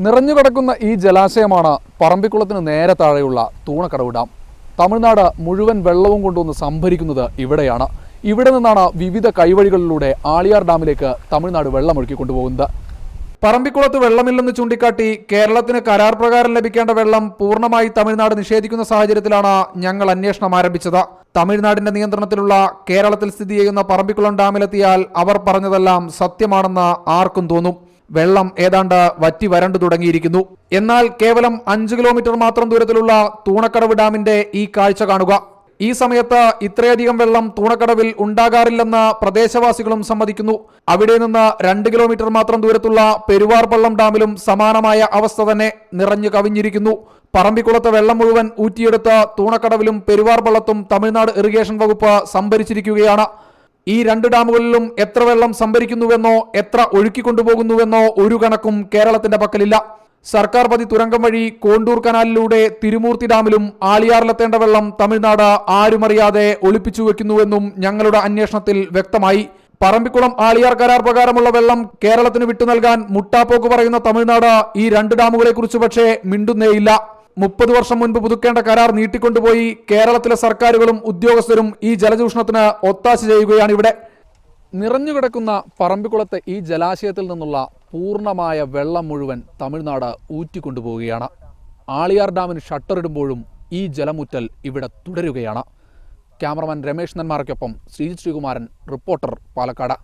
നിറഞ്ഞുകിടക്കുന്ന ഈ ജലാശയമാണ് പറമ്പിക്കുളത്തിന് നേരെ താഴെയുള്ള തൂണക്കടവ് ഡാം. തമിഴ്നാട് മുഴുവൻ വെള്ളവും കൊണ്ടുവന്ന് സംഭരിക്കുന്നത് ഇവിടെയാണ്. ഇവിടെ നിന്നാണ് വിവിധ കൈവഴികളിലൂടെ ആളിയാർ ഡാമിലേക്ക് തമിഴ്നാട് വെള്ളമൊഴുക്കി കൊണ്ടുപോകുന്നത്. പറമ്പിക്കുളത്ത് വെള്ളമില്ലെന്ന് ചൂണ്ടിക്കാട്ടി കേരളത്തിന് കരാർ പ്രകാരം ലഭിക്കേണ്ട വെള്ളം പൂർണ്ണമായി തമിഴ്നാട് നിഷേധിക്കുന്ന സാഹചര്യത്തിലാണ് ഞങ്ങൾ അന്വേഷണം ആരംഭിച്ചത്. തമിഴ്നാടിന്റെ നിയന്ത്രണത്തിലുള്ള കേരളത്തിൽ സ്ഥിതി ചെയ്യുന്ന പറമ്പിക്കുളം ഡാമിലെത്തിയാൽ അവർ പറഞ്ഞതെല്ലാം സത്യമാണെന്ന് ആർക്കും തോന്നും. വെള്ളം ഏതാണ്ട് വറ്റി വരണ്ടു തുടങ്ങിയിരിക്കുന്നു. എന്നാൽ കേവലം 5 കിലോമീറ്റർ മാത്രം ദൂരത്തിലുള്ള തൂണക്കടവ് ഡാമിന്റെ ഈ കാഴ്ച കാണുക. ഈ സമയത്ത് ഇത്രയധികം വെള്ളം തൂണക്കടവിൽ ഉണ്ടാകാറില്ലെന്ന് പ്രദേശവാസികളും സമ്മതിക്കുന്നു. അവിടെ നിന്ന് 2 കിലോമീറ്റർ മാത്രം ദൂരത്തുള്ള പെരുവാർപള്ളം ഡാമിലും സമാനമായ അവസ്ഥ തന്നെ, നിറഞ്ഞു കവിഞ്ഞിരിക്കുന്നു. പറമ്പിക്കുളത്തെ വെള്ളം മുഴുവൻ ഊറ്റിയെടുത്ത് തൂണക്കടവിലും പെരുവാർപള്ളത്തും തമിഴ്നാട് ഇറിഗേഷൻ വകുപ്പ് സംഭരിച്ചിരിക്കുകയാണ്. ഈ 2 ഡാമുകളിലും എത്ര വെള്ളം സംഭരിക്കുന്നുവെന്നോ എത്ര ഒഴുക്കിക്കൊണ്ടുപോകുന്നുവെന്നോ ഒരു കണക്കും കേരളത്തിന്റെ പക്കലില്ല. സർക്കാർ പതി തുരങ്കം വഴി കോണ്ടൂർ കനാലിലൂടെ തിരുമൂർത്തി ഡാമിലും ആളിയാറിലെത്തേണ്ട വെള്ളം തമിഴ്നാട് ആരുമറിയാതെ ഒളിപ്പിച്ചു വെക്കുന്നുവെന്നും ഞങ്ങളുടെ അന്വേഷണത്തിൽ വ്യക്തമായി. പറമ്പിക്കുളം ആളിയാർ കരാർ പ്രകാരമുള്ള വെള്ളം കേരളത്തിന് വിട്ടു നൽകാൻ മുട്ടാപ്പോക്ക് പറയുന്ന തമിഴ്നാട് ഈ 2 ഡാമുകളെ കുറിച്ച് പക്ഷേ മിണ്ടുന്നേയില്ല. 30 വർഷം മുൻപ് പുതുക്കേണ്ട കരാർ നീട്ടിക്കൊണ്ടുപോയി കേരളത്തിലെ സർക്കാരുകളും ഉദ്യോഗസ്ഥരും ഈ ജലചൂഷണത്തിന് ഒത്താശ ചെയ്യുകയാണ് ഇവിടെ. നിറഞ്ഞുകിടക്കുന്ന പറമ്പിക്കുളത്തെ ഈ ജലാശയത്തിൽ നിന്നുള്ള പൂർണ്ണമായ വെള്ളം മുഴുവൻ തമിഴ്നാട് ഊറ്റിക്കൊണ്ടുപോവുകയാണ്. ആളിയാർ ഡാമിന് ഷട്ടറിടുമ്പോഴും ഈ ജലമുറ്റൽ ഇവിടെ തുടരുകയാണ്. ക്യാമറമാൻ രമേശ് നന്മാർക്കൊപ്പം ശ്രീജിത് ശ്രീകുമാരൻ, റിപ്പോർട്ടർ, പാലക്കാട്.